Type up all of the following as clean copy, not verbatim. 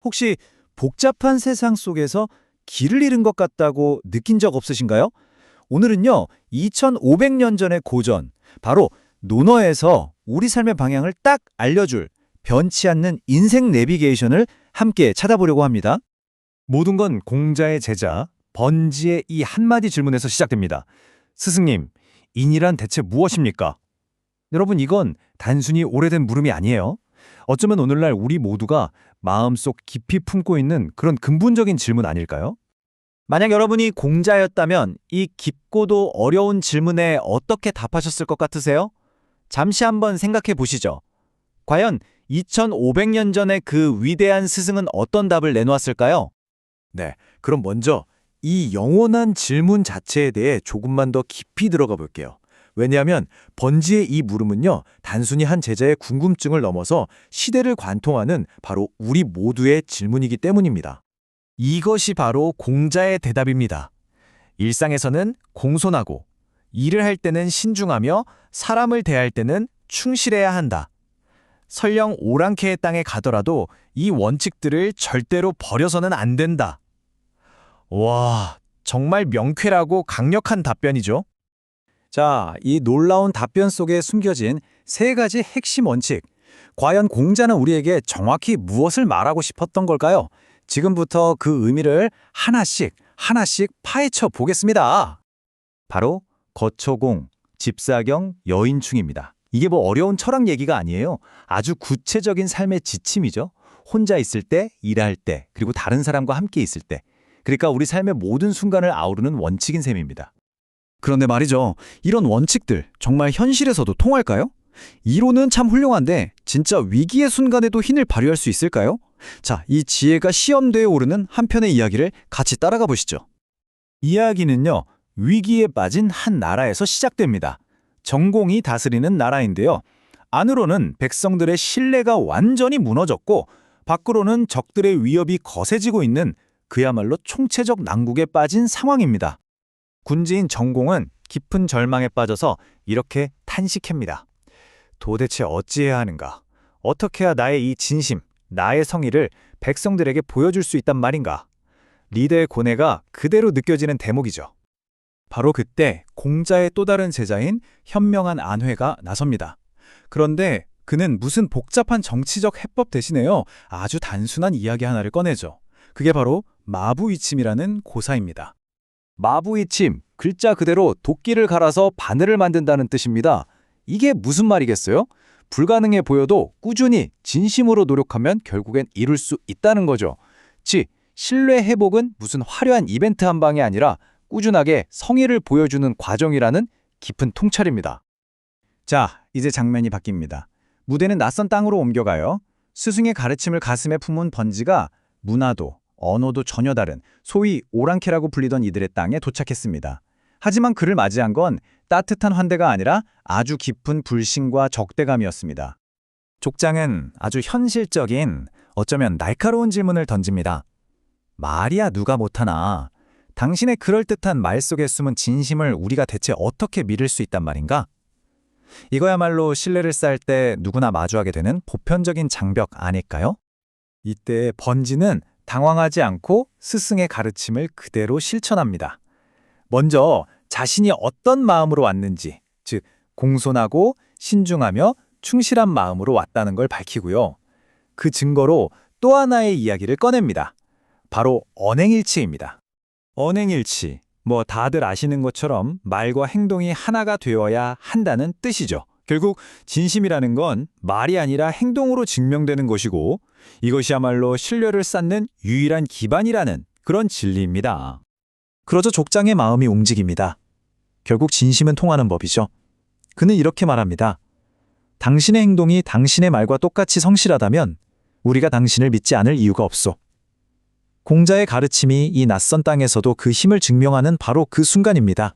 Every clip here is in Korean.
혹시 복잡한 세상 속에서 길을 잃은 것 같다고 느낀 적 없으신가요? 오늘은요, 2500년 전의 고전, 바로 논어에서 우리 삶의 방향을 딱 알려줄 변치 않는 인생 내비게이션을 함께 찾아보려고 합니다. 모든 건 공자의 제자 번지의 이 한마디 질문에서 시작됩니다. 스승님, 인이란 대체 무엇입니까? 여러분, 이건 단순히 오래된 물음이 아니에요. 어쩌면 오늘날 우리 모두가 마음속 깊이 품고 있는 그런 근본적인 질문 아닐까요? 만약 여러분이 공자였다면 이 깊고도 어려운 질문에 어떻게 답하셨을 것 같으세요? 잠시 한번 생각해 보시죠. 과연 2500년 전의 그 위대한 스승은 어떤 답을 내놓았을까요? 네, 그럼 먼저 이 영원한 질문 자체에 대해 조금만 더 깊이 들어가 볼게요. 왜냐하면 번지의 이 물음은요, 단순히 한 제자의 궁금증을 넘어서 시대를 관통하는 바로 우리 모두의 질문이기 때문입니다. 이것이 바로 공자의 대답입니다. 일상에서는 공손하고, 일을 할 때는 신중하며, 사람을 대할 때는 충실해야 한다. 설령 오랑캐의 땅에 가더라도 이 원칙들을 절대로 버려서는 안 된다. 와, 정말 명쾌하고 강력한 답변이죠. 자, 이 놀라운 답변 속에 숨겨진 세 가지 핵심 원칙. 과연 공자는 우리에게 정확히 무엇을 말하고 싶었던 걸까요? 지금부터 그 의미를 하나씩 파헤쳐 보겠습니다. 바로 거초공, 집사경, 여인충입니다. 이게 뭐 어려운 철학 얘기가 아니에요. 아주 구체적인 삶의 지침이죠. 혼자 있을 때, 일할 때, 그리고 다른 사람과 함께 있을 때. 그러니까 우리 삶의 모든 순간을 아우르는 원칙인 셈입니다. 그런데 말이죠. 이런 원칙들 정말 현실에서도 통할까요? 이론은 참 훌륭한데 진짜 위기의 순간에도 힘을 발휘할 수 있을까요? 자, 이 지혜가 시험대에 오르는 한 편의 이야기를 같이 따라가 보시죠. 이야기는요, 위기에 빠진 한 나라에서 시작됩니다. 정공이 다스리는 나라인데요. 안으로는 백성들의 신뢰가 완전히 무너졌고 밖으로는 적들의 위협이 거세지고 있는 그야말로 총체적 난국에 빠진 상황입니다. 군주인 정공은 깊은 절망에 빠져서 이렇게 탄식합니다. 도대체 어찌해야 하는가? 어떻게 해야 나의 이 진심, 나의 성의를 백성들에게 보여줄 수 있단 말인가? 리더의 고뇌가 그대로 느껴지는 대목이죠. 바로 그때 공자의 또 다른 제자인 현명한 안회가 나섭니다. 그런데 그는 무슨 복잡한 정치적 해법 대신에요, 아주 단순한 이야기 하나를 꺼내죠. 그게 바로 마부이침이라는 고사입니다. 마부이침, 글자 그대로 도끼를 갈아서 바늘을 만든다는 뜻입니다. 이게 무슨 말이겠어요? 불가능해 보여도 꾸준히 진심으로 노력하면 결국엔 이룰 수 있다는 거죠. 즉, 신뢰 회복은 무슨 화려한 이벤트 한 방이 아니라 꾸준하게 성의를 보여주는 과정이라는 깊은 통찰입니다. 자, 이제 장면이 바뀝니다. 무대는 낯선 땅으로 옮겨가요. 스승의 가르침을 가슴에 품은 번지가 문화도, 언어도 전혀 다른 소위 오랑캐라고 불리던 이들의 땅에 도착했습니다. 하지만 그를 맞이한 건 따뜻한 환대가 아니라 아주 깊은 불신과 적대감이었습니다. 족장은 아주 현실적인, 어쩌면 날카로운 질문을 던집니다. 말이야 누가 못하나. 당신의 그럴듯한 말 속에 숨은 진심을 우리가 대체 어떻게 믿을 수 있단 말인가? 이거야말로 신뢰를 쌓을 때 누구나 마주하게 되는 보편적인 장벽 아닐까요? 이때 번지는 당황하지 않고 스승의 가르침을 그대로 실천합니다. 먼저 자신이 어떤 마음으로 왔는지, 즉 공손하고 신중하며 충실한 마음으로 왔다는 걸 밝히고요. 그 증거로 또 하나의 이야기를 꺼냅니다. 바로 언행일치입니다. 언행일치, 뭐 다들 아시는 것처럼 말과 행동이 하나가 되어야 한다는 뜻이죠. 결국 진심이라는 건 말이 아니라 행동으로 증명되는 것이고 이것이야말로 신뢰를 쌓는 유일한 기반이라는 그런 진리입니다. 그러자 족장의 마음이 움직입니다. 결국 진심은 통하는 법이죠. 그는 이렇게 말합니다. 당신의 행동이 당신의 말과 똑같이 성실하다면 우리가 당신을 믿지 않을 이유가 없소. 공자의 가르침이 이 낯선 땅에서도 그 힘을 증명하는 바로 그 순간입니다.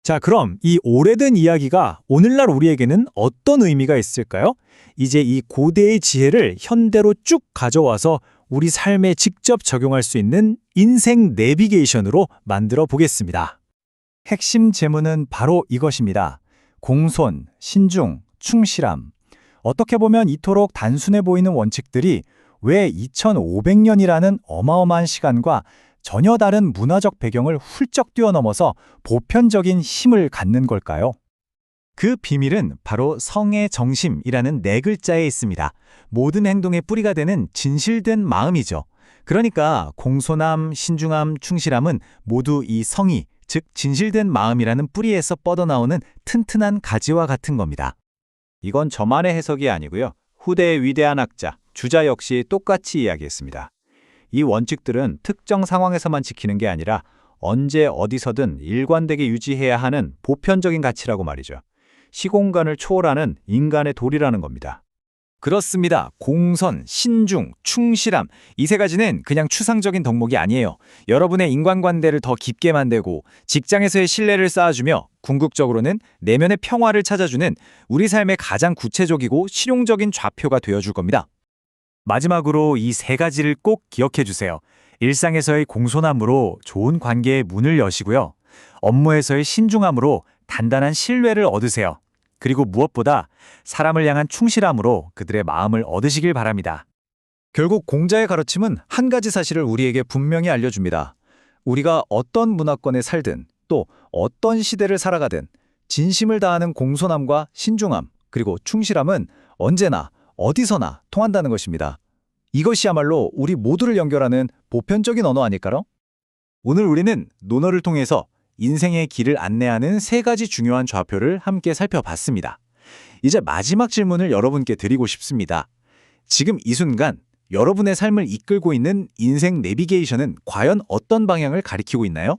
자, 그럼 이 오래된 이야기가 오늘날 우리에게는 어떤 의미가 있을까요? 이제 이 고대의 지혜를 현대로 쭉 가져와서 우리 삶에 직접 적용할 수 있는 인생 내비게이션으로 만들어 보겠습니다. 핵심 제문은 바로 이것입니다. 공손, 신중, 충실함. 어떻게 보면 이토록 단순해 보이는 원칙들이 왜 2500년이라는 어마어마한 시간과 전혀 다른 문화적 배경을 훌쩍 뛰어넘어서 보편적인 힘을 갖는 걸까요? 그 비밀은 바로 성의 정심이라는 네 글자에 있습니다. 모든 행동의 뿌리가 되는 진실된 마음이죠. 그러니까 공손함, 신중함, 충실함은 모두 이 성의, 즉 진실된 마음이라는 뿌리에서 뻗어나오는 튼튼한 가지와 같은 겁니다. 이건 저만의 해석이 아니고요. 후대의 위대한 학자, 주자 역시 똑같이 이야기했습니다. 이 원칙들은 특정 상황에서만 지키는 게 아니라 언제 어디서든 일관되게 유지해야 하는 보편적인 가치라고 말이죠. 시공간을 초월하는 인간의 도리라는 겁니다. 그렇습니다. 공선, 신중, 충실함 이 세 가지는 그냥 추상적인 덕목이 아니에요. 여러분의 인간관계를 더 깊게 만들고 직장에서의 신뢰를 쌓아주며 궁극적으로는 내면의 평화를 찾아주는 우리 삶의 가장 구체적이고 실용적인 좌표가 되어줄 겁니다. 마지막으로 이 세 가지를 꼭 기억해 주세요. 일상에서의 공손함으로 좋은 관계의 문을 여시고요. 업무에서의 신중함으로 단단한 신뢰를 얻으세요. 그리고 무엇보다 사람을 향한 충실함으로 그들의 마음을 얻으시길 바랍니다. 결국 공자의 가르침은 한 가지 사실을 우리에게 분명히 알려줍니다. 우리가 어떤 문화권에 살든 또 어떤 시대를 살아가든 진심을 다하는 공손함과 신중함 그리고 충실함은 언제나 어디서나 통한다는 것입니다. 이것이야말로 우리 모두를 연결하는 보편적인 언어 아닐까요? 오늘 우리는 논어를 통해서 인생의 길을 안내하는 세 가지 중요한 좌표를 함께 살펴봤습니다. 이제 마지막 질문을 여러분께 드리고 싶습니다. 지금 이 순간 여러분의 삶을 이끌고 있는 인생 내비게이션은 과연 어떤 방향을 가리키고 있나요?